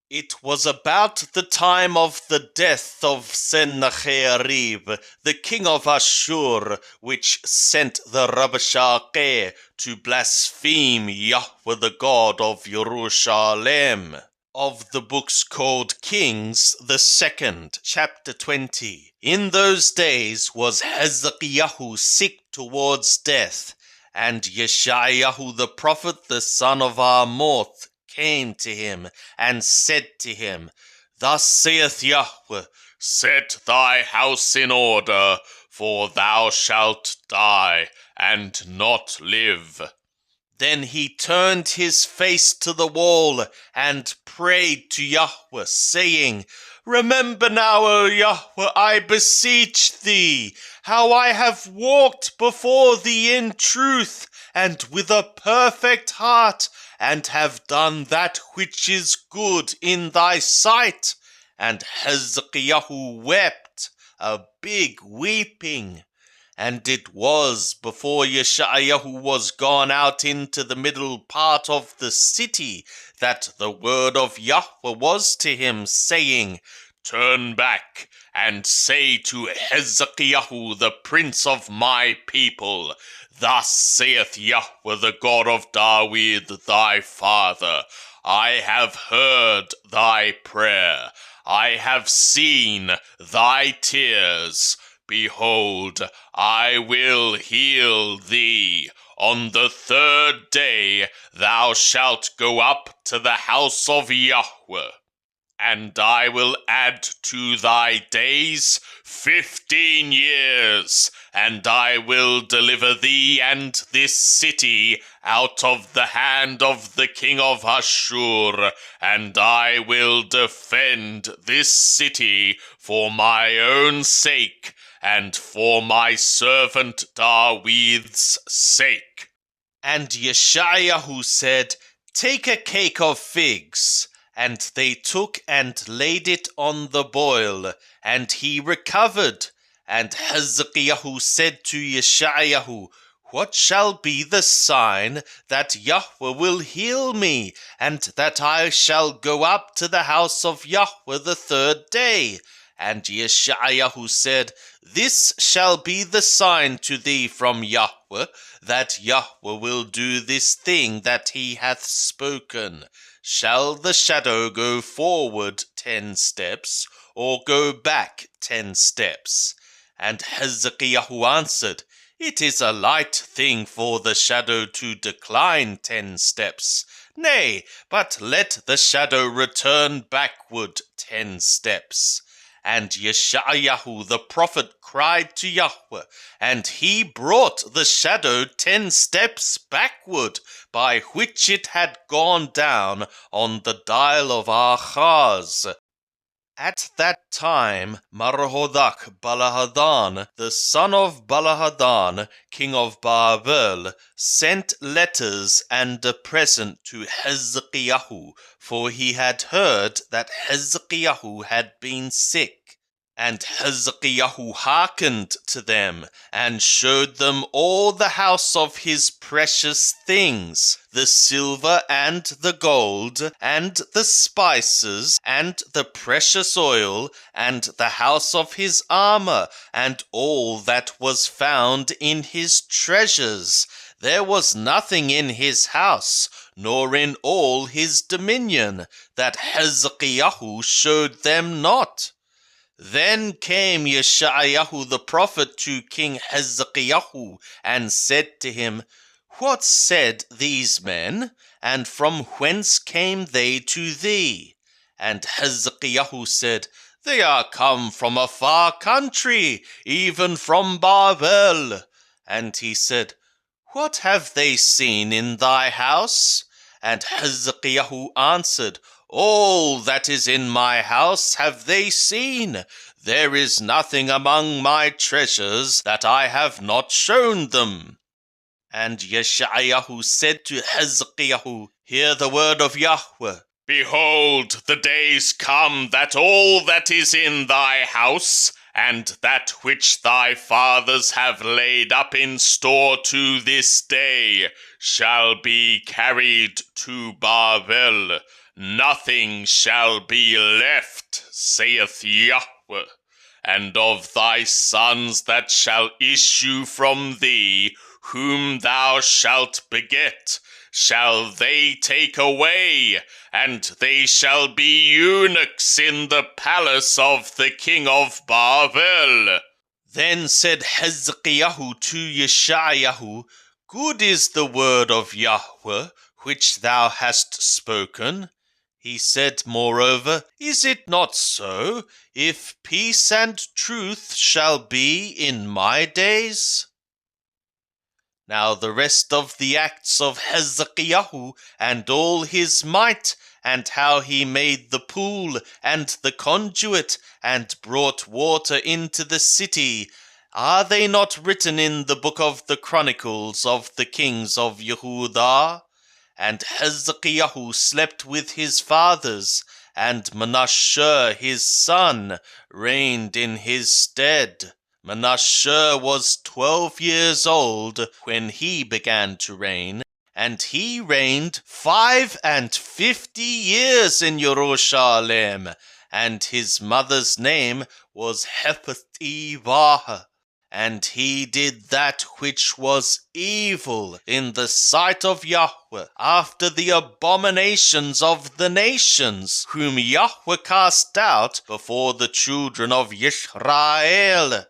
It was about the time of the death of Sennacherib, the king of Ashur, which sent the Rabshakeh to blaspheme Yahweh the God of Jerusalem. Of the books called Kings, the 2nd, chapter 20. In those days was Hezekiah sick towards death, and Yeshayahu the prophet, the son of Amoth, came to him and said to him, Thus saith Yahweh, Set thy house in order, for thou shalt die and not live. Then he turned his face to the wall and prayed to Yahweh, saying, Remember now, O Yahweh, I beseech thee, how I have walked before thee in truth and with a perfect heart, and have done that which is good in thy sight. And Hezekiah wept a big weeping. And it was before Yeshayahu was gone out into the middle part of the city that the word of Yahweh was to him, saying, Turn back and say to Hezekiah the prince of my people, Thus saith Yahweh the God of David thy father, I have heard thy prayer, I have seen thy tears. Behold, I will heal thee. On the 3rd day thou shalt go up to the house of Yahweh, and I will add to thy days 15 years, and I will deliver thee and this city out of the hand of the king of Ashur, and I will defend this city for my own sake, and for my servant David's sake. And Yeshayahu said, Take a cake of figs. And they took and laid it on the boil, and he recovered. And Hezekiah said to Yeshayahu, What shall be the sign that Yahweh will heal me, and that I shall go up to the house of Yahweh the 3rd day? And Yeshayahu said, This shall be the sign to thee from Yahweh, that Yahweh will do this thing that he hath spoken. Shall the shadow go forward 10 steps, or go back 10 steps? And Hezekiah answered, It is a light thing for the shadow to decline 10 steps. Nay, but let the shadow return backward 10 steps. And Yeshayahu the prophet cried to Yahweh, and he brought the shadow 10 steps backward, by which it had gone down on the dial of Achaz. At that time Marhodak Balahadan, the son of Balahadan, king of Babel, sent letters and a present to Hezekiah, for he had heard that Hezekiah had been sick. And Hezekiah hearkened to them, and showed them all the house of his precious things, the silver and the gold, and the spices, and the precious oil, and the house of his armor, and all that was found in his treasures. There was nothing in his house, nor in all his dominion, that Hezekiah showed them not. Then came Yeshayahu the prophet to King Hezekiah, and said to him, What said these men, and from whence came they to thee? And Hezekiah said, They are come from a far country, even from Babel. And he said, What have they seen in thy house? And Hezekiah answered, All that is in my house have they seen. There is nothing among my treasures that I have not shown them. And Yeshayahu said to Hezekiah, Hear the word of Yahweh. Behold, the days come that all that is in thy house, and that which thy fathers have laid up in store to this day, shall be carried to Babel. nothing shall be left, saith Yahweh. And of thy sons that shall issue from thee, whom thou shalt beget, shall they take away, and they shall be eunuchs in the palace of the king of Babel. Then said Hezekiah to Yeshayahu, Good is the word of Yahweh, which thou hast spoken. He said, moreover, Is it not so, if peace and truth shall be in my days? Now the rest of the acts of Hezekiah and all his might, and how he made the pool and the conduit, and brought water into the city, are they not written in the book of the Chronicles of the kings of Yehudah? And Hezekiah slept with his fathers, and Manasseh his son reigned in his stead. Manasseh was 12 years old when he began to reign, and he reigned 55 years in Jerusalem, and his mother's name was Hephzibah. And he did that which was evil in the sight of Yahweh, after the abominations of the nations, whom Yahweh cast out before the children of Israel.